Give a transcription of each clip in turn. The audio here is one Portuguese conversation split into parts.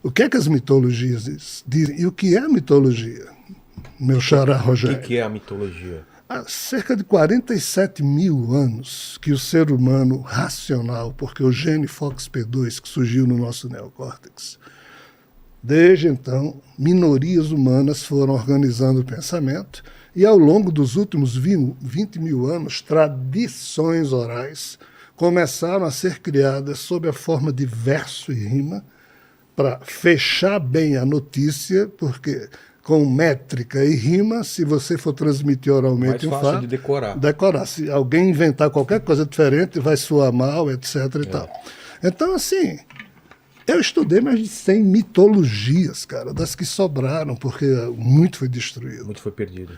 O que é que as mitologias dizem? E o que é a mitologia, meu xará Rogério? O que é a mitologia? Há cerca de 47 mil anos que o ser humano racional, porque o gene FOXP2 que surgiu no nosso neocórtex, desde então, minorias humanas foram organizando o pensamento e, ao longo dos últimos 20 mil anos, tradições orais começaram a ser criadas sob a forma de verso e rima para fechar bem a notícia, porque com métrica e rima, se você for transmitir oralmente Mais fácil de decorar. Decorar. Se alguém inventar qualquer coisa diferente, vai soar mal, etc. e tal. Então, assim, eu estudei mais de 100 mitologias, cara, das que sobraram, porque muito foi destruído. Muito foi perdido.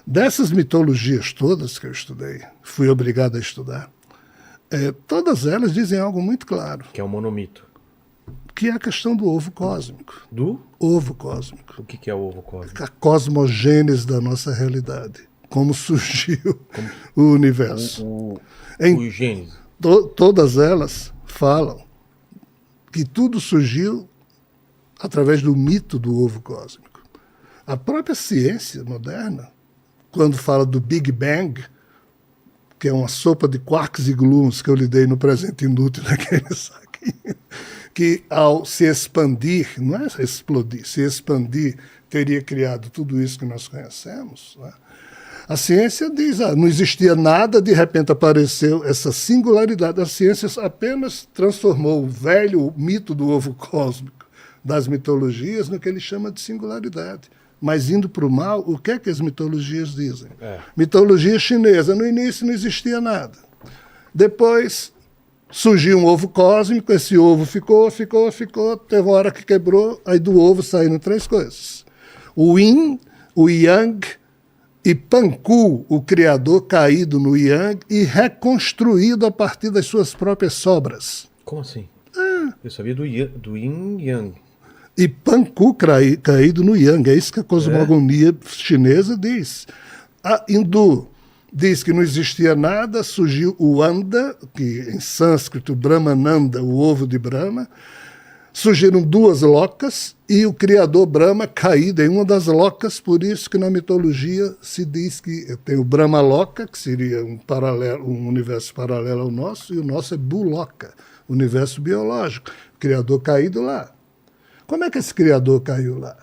Dessas mitologias todas que eu estudei, fui obrigado a estudar, todas elas dizem algo muito claro. Que é o monomito. Que é a questão do ovo cósmico. Do? Ovo cósmico. O que é o ovo cósmico? A cosmogênese da nossa realidade. Como surgiu o universo. O Gênesis. Todas elas falam que tudo surgiu através do mito do ovo cósmico. A própria ciência moderna, quando fala do Big Bang, que é uma sopa de quarks e gluons que eu lhe dei no presente inútil daquele saquinho, que ao se expandir, não é explodir, se expandir, teria criado tudo isso que nós conhecemos. Né? A ciência diz, não existia nada, de repente apareceu essa singularidade. A ciência apenas transformou o velho mito do ovo cósmico das mitologias no que ele chama de singularidade. Mas indo para o mal, o que é que as mitologias dizem? Mitologia chinesa, no início não existia nada. Depois surgiu um ovo cósmico, esse ovo ficou, teve uma hora que quebrou, aí do ovo saíram 3 coisas. O Yin, o Yang e Panku, o criador caído no Yang e reconstruído a partir das suas próprias sobras. Como assim? Eu sabia do Yin Yang. E Panku caído no Yang, é isso que a cosmogonia chinesa diz. A hindu diz que não existia nada, surgiu o Anda, que em sânscrito Brahmananda, o ovo de Brahma, surgiram 2 locas e o criador Brahma caído em uma das locas, por isso que na mitologia se diz que tem o Brahma Loka, que seria um universo paralelo ao nosso, e o nosso é Buloka, universo biológico, o criador caído lá. Como é que esse criador caiu lá?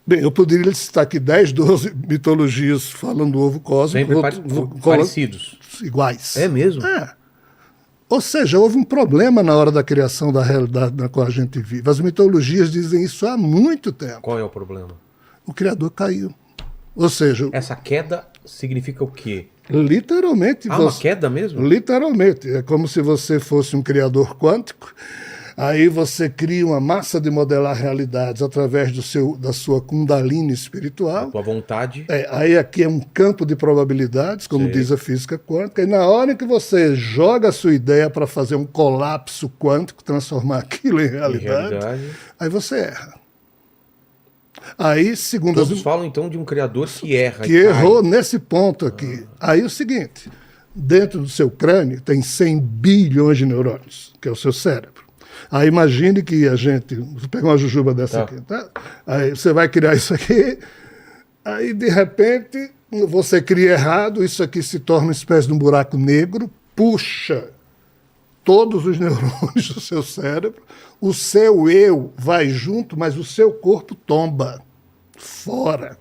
Bem, eu poderia citar aqui 10, 12 mitologias falando do ovo cósmico. Sempre parecidos. Iguais. É mesmo? Ou seja, houve um problema na hora da criação da realidade na qual a gente vive. As mitologias dizem isso há muito tempo. Qual é o problema? O criador caiu. Ou seja... Essa queda significa o quê? Literalmente. Uma queda mesmo? Literalmente. É como se você fosse um criador quântico. Aí você cria uma massa de modelar realidades através da sua Kundalini espiritual. A vontade. Aí aqui é um campo de probabilidades, como diz a física quântica, e na hora em que você joga a sua ideia para fazer um colapso quântico, transformar aquilo em realidade, aí você erra. Aí, segundo Todos falam então de um criador que erra. Que errou nesse ponto aqui. Aí é o seguinte, dentro do seu crânio tem 100 bilhões de neurônios, que é o seu cérebro. Aí imagine que a gente... Vou pegar uma jujuba dessa aqui, tá? Aí você vai criar isso aqui, aí de repente você cria errado, isso aqui se torna uma espécie de um buraco negro, puxa todos os neurônios do seu cérebro, o seu eu vai junto, mas o seu corpo tomba fora.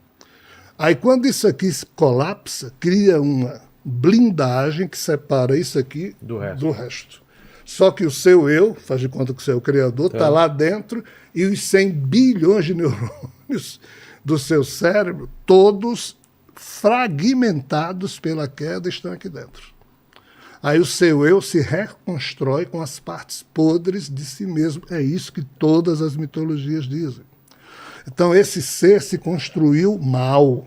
Aí quando isso aqui colapsa, cria uma blindagem que separa isso aqui do resto. Só que o seu eu, faz de conta que o seu criador, está lá dentro e os 100 bilhões de neurônios do seu cérebro, todos fragmentados pela queda, estão aqui dentro. Aí o seu eu se reconstrói com as partes podres de si mesmo. É isso que todas as mitologias dizem. Então esse ser se construiu mal.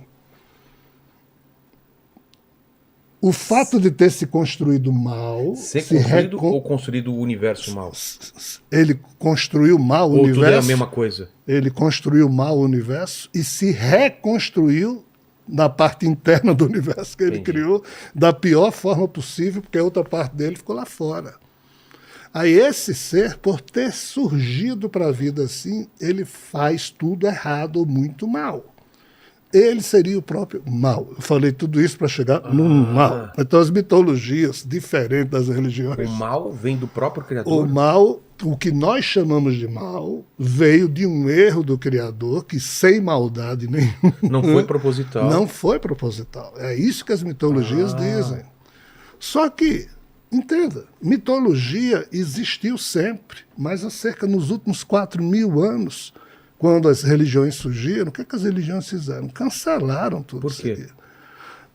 O fato de ter se construído mal... Ou construído o universo mal? Ele construiu mal o universo. Ou tudo é a mesma coisa? Ele construiu mal o universo e se reconstruiu na parte interna do universo que ele criou da pior forma possível, porque a outra parte dele ficou lá fora. Aí esse ser, por ter surgido para a vida assim, ele faz tudo errado ou muito mal. Ele seria o próprio mal. Eu falei tudo isso para chegar no mal. Então as mitologias, diferentes das religiões... O mal vem do próprio Criador? O mal, o que nós chamamos de mal, veio de um erro do Criador que, sem maldade nenhuma... Não foi proposital. Não foi proposital. É isso que as mitologias dizem. Só que, entenda, mitologia existiu sempre, mas há cerca nos últimos 4.000 anos, quando as religiões surgiram, o que, é que as religiões fizeram? Cancelaram tudo. Por quê? Isso aí.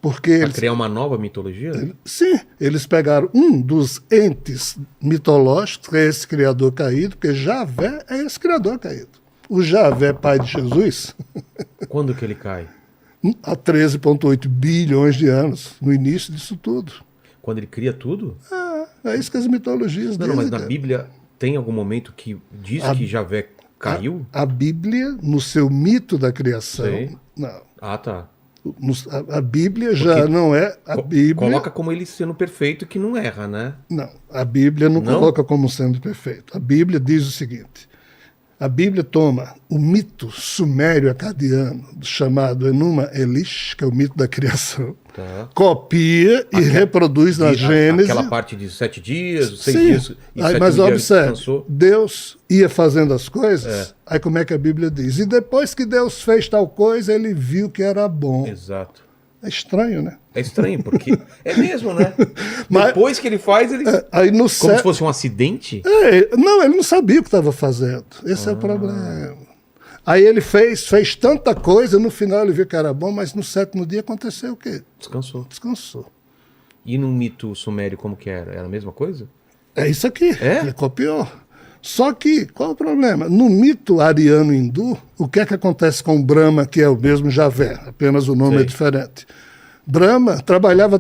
Porque Para criar uma nova mitologia? Sim, eles pegaram um dos entes mitológicos, que é esse criador caído, porque Javé é esse criador caído. O Javé, pai de Jesus, Quando que ele cai? há 13,8 bilhões de anos, no início disso tudo. Quando ele cria tudo? É isso que as mitologias Não, dizem. mas na cara. Bíblia tem algum momento que diz que Javé caiu? A Bíblia, no seu mito da criação, Sei. não. Ah, tá. A Bíblia já não é a Bíblia. Coloca como ele sendo perfeito que não erra, né? Não, a Bíblia não Não? coloca como sendo perfeito. A Bíblia diz o seguinte: a Bíblia toma o mito sumério acadiano, chamado Enuma Elish, que é o mito da criação, copia e reproduz na Gênesis. Aquela parte de 7 dias, 6 Sim. dias e Aí, 7 mas dias observe, descansou. Deus ia fazendo as coisas, aí como é que a Bíblia diz? E depois que Deus fez tal coisa, ele viu que era bom. Exato. É estranho, né? É estranho, porque é mesmo, né? Mas- Depois que ele faz, ele... Aí no Como céu... se fosse um acidente? Não, ele não sabia o que estava fazendo. Esse é o problema. Aí ele fez tanta coisa, no final ele viu que era bom, mas no 7º dia aconteceu o quê? Descansou. Descansou. E no mito sumério, como que era? Era a mesma coisa? É isso aqui. É? Ele copiou. Só que, qual o problema? No mito ariano hindu, o que é que acontece com Brahma, que é o mesmo Javé? Apenas o nome Sei. é diferente. Brahma trabalhava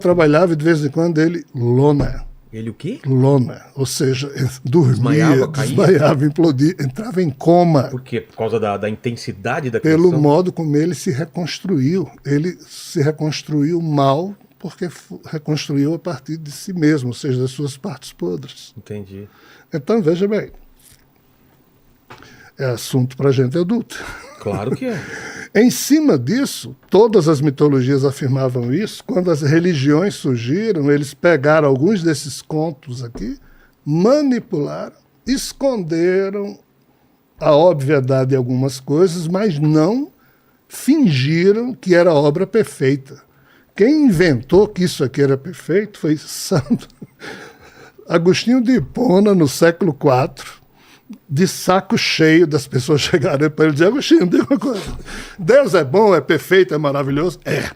e de vez em quando ele lona. Ele o quê? Lona, ou seja, dormia, Desmaiava, caía? desmaiava, implodia, entrava em coma. Por quê? Por causa da intensidade da Pelo criação? modo como ele se reconstruiu. Ele se reconstruiu mal porque reconstruiu a partir de si mesmo, ou seja, das suas partes podres. Entendi. Então, veja bem, é assunto para gente adulta. Claro que é. Em cima disso, todas as mitologias afirmavam isso. Quando as religiões surgiram, eles pegaram alguns desses contos aqui, manipularam, esconderam a obviedade de algumas coisas, mas não fingiram que era obra perfeita. Quem inventou que isso aqui era perfeito foi Santo Agostinho de Hipona, no século IV, de saco cheio das pessoas chegarem para ele e dizer: Agostinho, diga uma coisa, Deus é bom, é perfeito, é maravilhoso? É.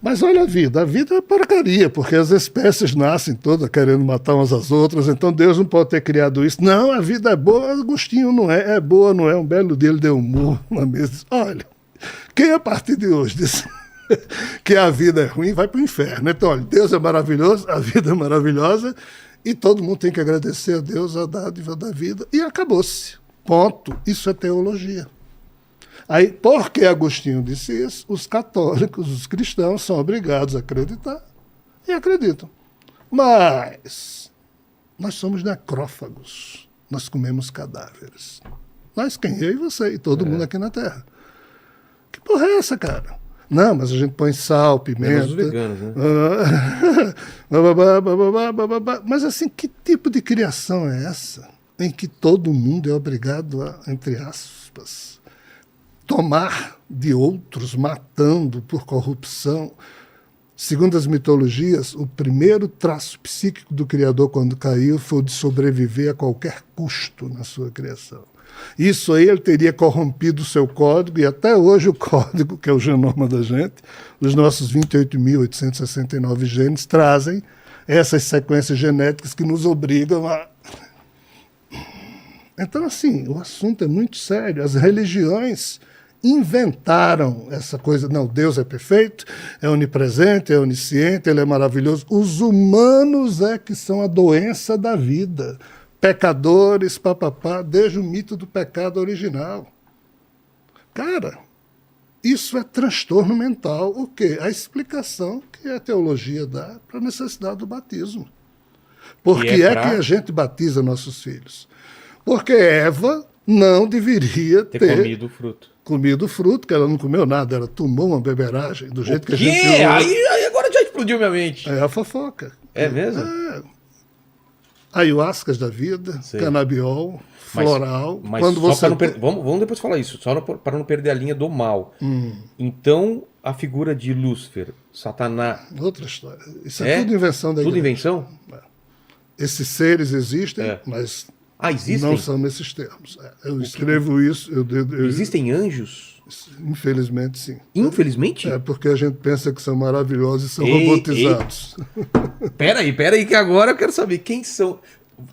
Mas olha a vida é porcaria, porque as espécies nascem todas querendo matar umas às outras, então Deus não pode ter criado isso. Não, a vida é boa, Agostinho não é boa, não é. Um belo dia ele deu um murro na mesa e disse: olha, quem a partir de hoje disse que a vida é ruim vai para o inferno. Então, olha, Deus é maravilhoso, a vida é maravilhosa, e todo mundo tem que agradecer a Deus a dádiva da vida, e acabou-se. Ponto. Isso é teologia. Aí, porque Agostinho disse isso, os católicos, os cristãos, são obrigados a acreditar e acreditam. Mas nós somos necrófagos. Nós comemos cadáveres. Nós, quem? Eu e você, e todo mundo aqui na Terra. Que porra é essa, cara? Não, mas a gente põe sal, pimenta. Os veganos, né? Mas assim, que tipo de criação é essa? Em que todo mundo é obrigado a, entre aspas, tomar de outros, matando por corrupção. Segundo as mitologias, o primeiro traço psíquico do Criador quando caiu foi o de sobreviver a qualquer custo na sua criação. Isso aí ele teria corrompido o seu código, e até hoje o código, que é o genoma da gente, os nossos 28.869 genes, trazem essas sequências genéticas que nos obrigam a... Então, assim, o assunto é muito sério. As religiões inventaram essa coisa, não, Deus é perfeito, é onipresente, é onisciente, ele é maravilhoso. Os humanos é que são a doença da vida. Pecadores, papapá, desde o mito do pecado original. Cara, isso é transtorno mental. O quê? A explicação que a teologia dá para a necessidade do batismo. Por que é que a gente batiza nossos filhos? Porque Eva não deveria ter comido o fruto, que ela não comeu nada, ela tomou uma beberagem, do jeito que a gente... Aí agora já explodiu minha mente. É a fofoca. É mesmo? Ayahuascas da vida, canabiol, floral. Mas quando só você... vamos depois falar isso, só para não perder a linha do mal. Então, a figura de Lúcifer, Satanás... Outra história. Isso é tudo invenção da igreja. Tudo invenção? Esses seres existem, mas não são nesses termos. Eu escrevo isso... Existem anjos? Infelizmente, sim. Infelizmente? Porque a gente pensa que são maravilhosos e são robotizados. Peraí, que agora eu quero saber quem são...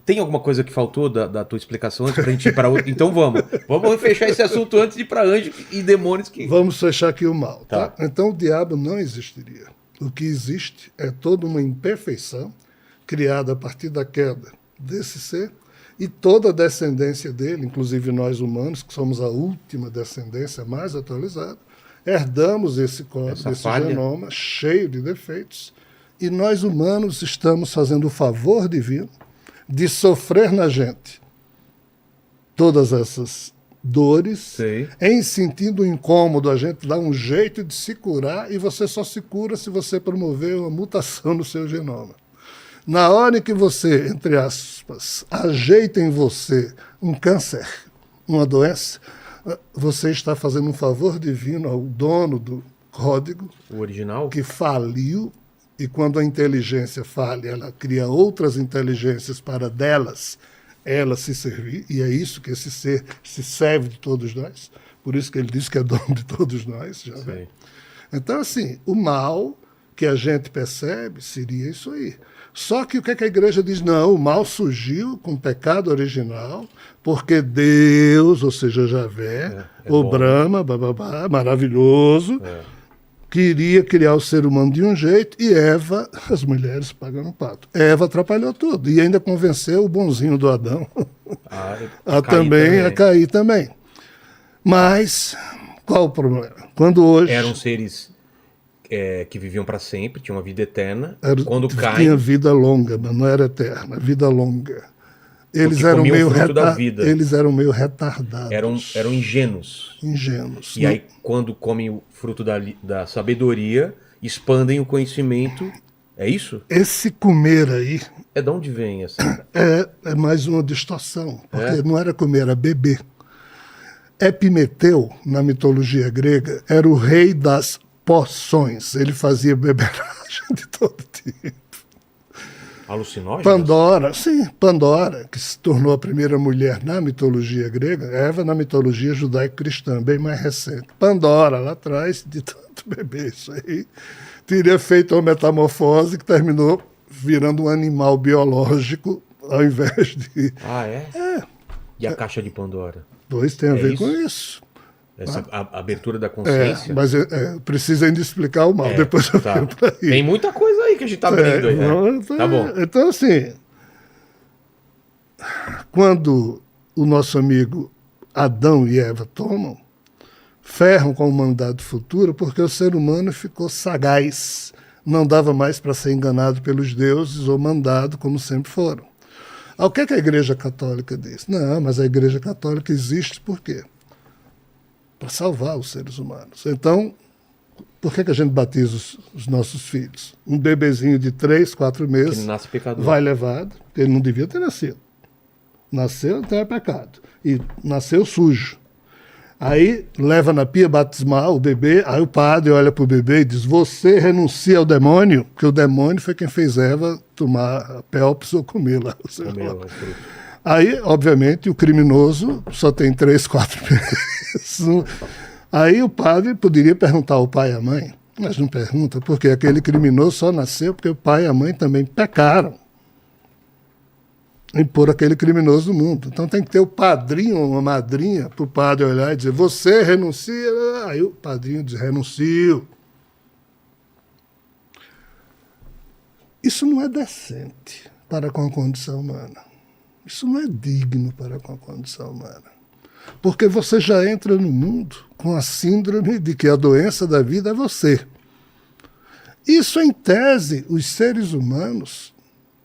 Tem alguma coisa que faltou da tua explicação antes pra gente ir para outro? Então vamos fechar esse assunto antes de ir para anjos e demônios que... Vamos fechar aqui o mal, tá? Então o diabo não existiria. O que existe é toda uma imperfeição criada a partir da queda desse ser e toda a descendência dele, inclusive nós humanos, que somos a última descendência mais atualizada, herdamos esse código, esse genoma cheio de defeitos, e nós humanos estamos fazendo o favor divino de sofrer na gente todas essas dores, em sentindo incômodo, a gente dá um jeito de se curar, e você só se cura se você promover uma mutação no seu genoma. Na hora em que você, entre aspas, ajeita em você um câncer, uma doença, você está fazendo um favor divino ao dono do código, o original, que faliu, e quando a inteligência falha, ela cria outras inteligências para delas ela se servir, e é isso que esse ser se serve de todos nós, por isso que ele diz que é dono de todos nós. Já vem. Então, assim, o mal que a gente percebe seria isso aí. Só que o que a igreja diz? Não, o mal surgiu com o pecado original, porque Deus, ou seja, Javé, o Brahma, maravilhoso, queria criar o ser humano de um jeito, e Eva, as mulheres pagando pato. Eva atrapalhou tudo, e ainda convenceu o bonzinho do Adão a cair também. Mas, qual o problema? Quando hoje... Eram seres... que viviam para sempre, tinham uma vida eterna. Quando tinha vida longa, mas não era eterna, vida longa. Eles eram meio retardados. Eram ingênuos. Ingênuos. E aí, quando comem o fruto da sabedoria, expandem o conhecimento. É isso? Esse comer aí... É de onde vem essa? É mais uma distorção, porque não era comer, era beber. Epimeteu, na mitologia grega, era o rei das poções. Ele fazia beberagem de todo tipo. Alucinógenas? Pandora, que se tornou a primeira mulher na mitologia grega, Eva na mitologia judaico-cristã, bem mais recente. Pandora, lá atrás, de tanto beber isso aí, teria feito uma metamorfose que terminou virando um animal biológico ao invés de... E a caixa de Pandora? Pois tem a ver com isso. Essa abertura da consciência. Mas precisa ainda explicar o mal, depois eu venho para aí. Tem muita coisa aí que a gente está abrindo aí. Tá bom. Então, assim, quando o nosso amigo Adão e Eva tomam, ferram com a humanidade futura, porque o ser humano ficou sagaz, não dava mais para ser enganado pelos deuses ou mandado, como sempre foram. O que a Igreja Católica diz? Não, mas a Igreja Católica existe por quê? Para salvar os seres humanos. Então, por que a gente batiza os nossos filhos? Um bebezinho de 3, 4 meses nasce pecador. Vai levado, porque ele não devia ter nascido. Nasceu, então é pecado. E nasceu sujo. Aí leva na pia batismal o bebê, aí o padre olha para o bebê e diz: você renuncia ao demônio, porque o demônio foi quem fez Eva tomar a pelps ou comer lá. Aí, obviamente, o criminoso só tem 3, 4 meses. Aí o padre poderia perguntar ao pai e à mãe, mas não pergunta, porque aquele criminoso só nasceu porque o pai e a mãe também pecaram em pôr aquele criminoso no mundo. Então tem que ter o padrinho ou uma madrinha para o padre olhar e dizer: você renuncia? Aí o padrinho diz: renuncio. Isso não é decente para com a condição humana. Isso não é digno para com a condição humana. Porque você já entra no mundo com a síndrome de que a doença da vida é você. Isso, em tese, os seres humanos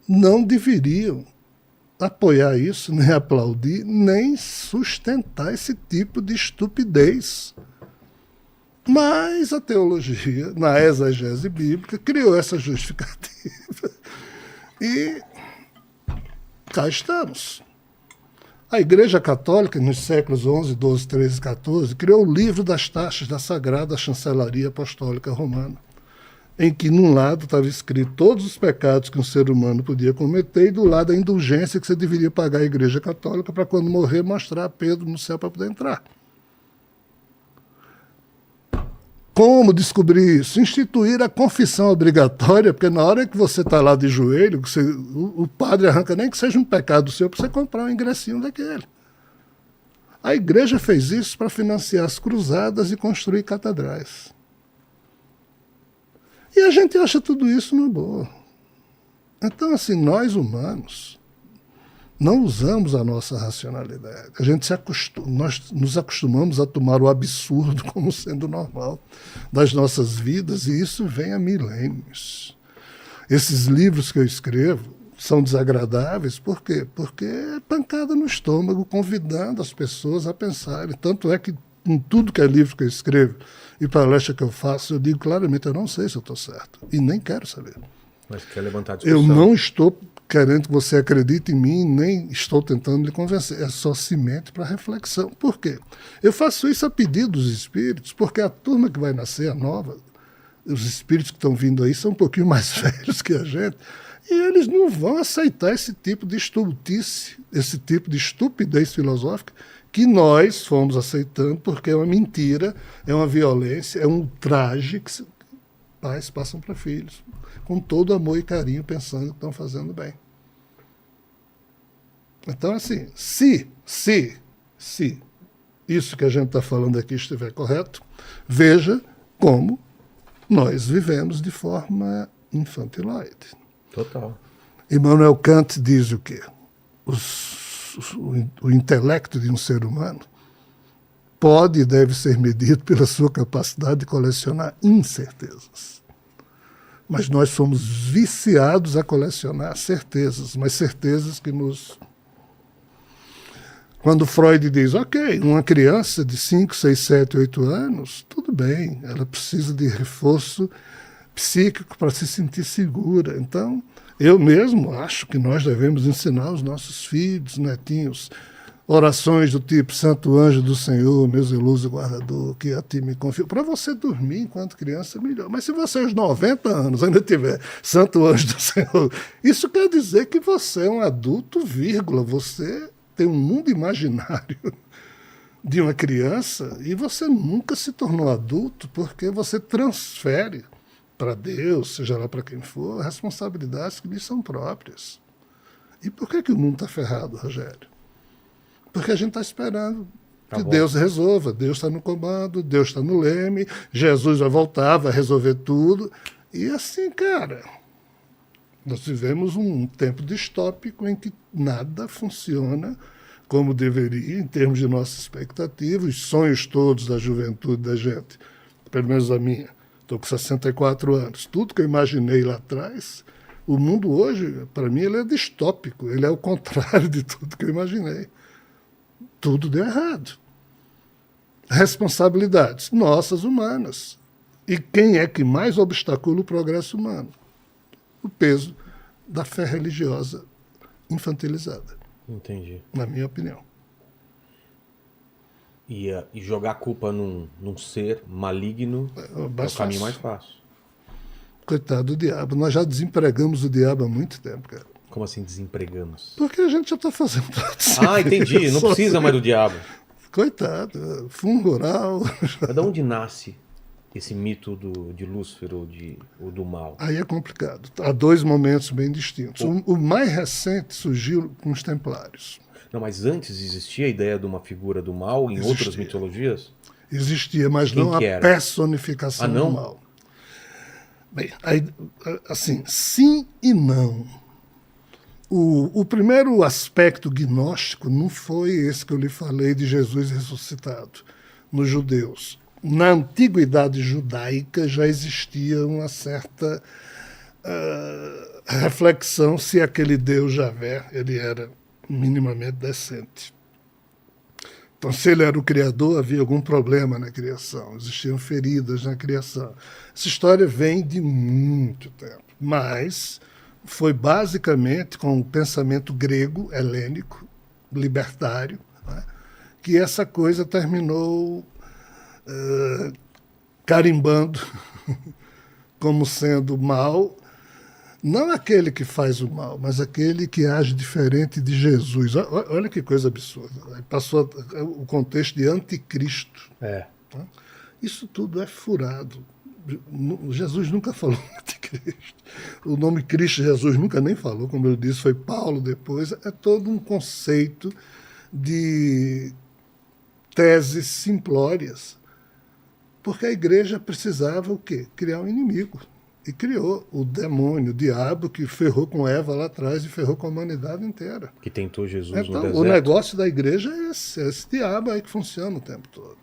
não deveriam apoiar isso, nem aplaudir, nem sustentar esse tipo de estupidez. Mas a teologia, na exegese bíblica, criou essa justificativa. E cá estamos. A Igreja Católica, nos séculos XI, XII, XIII e XIV, criou o livro das taxas da Sagrada Chancelaria Apostólica Romana, em que, num lado, estava escrito todos os pecados que um ser humano podia cometer, e do lado a indulgência que você deveria pagar à Igreja Católica para, quando morrer, mostrar a Pedro no céu para poder entrar. Como descobrir isso? Instituir a confissão obrigatória, porque na hora que você está lá de joelho, o padre arranca nem que seja um pecado seu para você comprar um ingressinho daquele. A igreja fez isso para financiar as cruzadas e construir catedrais. E a gente acha tudo isso uma boa. Então, assim, nós humanos não usamos a nossa racionalidade. A gente nós nos acostumamos a tomar o absurdo como sendo normal das nossas vidas, e isso vem há milênios. Esses livros que eu escrevo são desagradáveis, por quê? Porque é pancada no estômago, convidando as pessoas a pensarem. Tanto é que em tudo que é livro que eu escrevo e palestra que eu faço, eu digo claramente, eu não sei se eu estou certo, e nem quero saber. Mas quer levantar a discussão. Eu não estou querendo que você acredite em mim, nem estou tentando lhe convencer. É só cimento para reflexão. Por quê? Eu faço isso a pedido dos espíritos, porque a turma que vai nascer, a nova, os espíritos que estão vindo aí são um pouquinho mais velhos que a gente, e eles não vão aceitar esse tipo de estultice, esse tipo de estupidez filosófica que nós fomos aceitando, porque é uma mentira, é uma violência, é um ultraje que pais passam para filhos, com todo amor e carinho, pensando que estão fazendo bem. Então, assim, se isso que a gente está falando aqui estiver correto, veja como nós vivemos de forma infantiloide. Total. Immanuel Kant diz o quê? O intelecto de um ser humano pode e deve ser medido pela sua capacidade de colecionar incertezas. Mas nós somos viciados a colecionar certezas, mas certezas que nos... Quando Freud diz, ok, uma criança de 5, 6, 7, 8 anos, tudo bem, ela precisa de reforço psíquico para se sentir segura. Então, eu mesmo acho que nós devemos ensinar os nossos filhos, netinhos, orações do tipo Santo Anjo do Senhor, meu zeloso guardador, que a ti me confio, para você dormir enquanto criança melhor. Mas se você aos 90 anos ainda tiver Santo Anjo do Senhor, isso quer dizer que você é um adulto, vírgula, você tem um mundo imaginário de uma criança e você nunca se tornou adulto porque você transfere para Deus, seja lá para quem for, responsabilidades que lhe são próprias. E por que o mundo está ferrado, Rogério? Porque a gente está esperando que Deus resolva. Deus está no comando, Deus está no leme, Jesus vai voltar, vai resolver tudo. E assim, cara, nós vivemos um tempo distópico em que nada funciona como deveria, em termos de nossa expectativa, os sonhos todos da juventude da gente, pelo menos a minha. Estou com 64 anos. Tudo que eu imaginei lá atrás, o mundo hoje, para mim, ele é distópico. Ele é o contrário de tudo que eu imaginei. Tudo deu errado. Responsabilidades nossas, humanas. E quem é que mais obstacula o progresso humano? O peso da fé religiosa infantilizada. Entendi. Na minha opinião. E jogar a culpa num ser maligno é o caminho mais fácil. Coitado do diabo. Nós já desempregamos o diabo há muito tempo, cara. Como assim desempregamos? Porque a gente já está fazendo tudo. Ah, entendi. Não precisa mais do diabo. Coitado. Fundo rural. Mas de onde nasce esse mito de Lúcifer ou do mal? Aí é complicado. Há dois momentos bem distintos. O mais recente surgiu com os templários. Não, mas antes existia a ideia de uma figura do mal em outras mitologias? Existia, mas Quem não a personificação do mal. Bem, aí, assim, sim e não. O primeiro aspecto gnóstico não foi esse que eu lhe falei de Jesus ressuscitado nos judeus. Na antiguidade judaica já existia uma certa a reflexão se aquele Deus Javé ele era minimamente decente. Então, se ele era o criador, havia algum problema na criação, existiam feridas na criação. Essa história vem de muito tempo, mas foi basicamente com o pensamento grego, helênico, libertário, né, que essa coisa terminou carimbando como sendo mal, não aquele que faz o mal, mas aquele que age diferente de Jesus. Olha que coisa absurda. Passou o contexto de anticristo. É. Isso tudo é furado. Jesus nunca falou anticristo. O nome Cristo Jesus nunca nem falou, como eu disse, foi Paulo depois. É todo um conceito de teses simplórias. Porque a igreja precisava o quê? Criar um inimigo. E criou o demônio, o diabo, que ferrou com Eva lá atrás e ferrou com a humanidade inteira. Que tentou Jesus no Então, deserto. o negócio da igreja é esse diabo aí que funciona o tempo todo.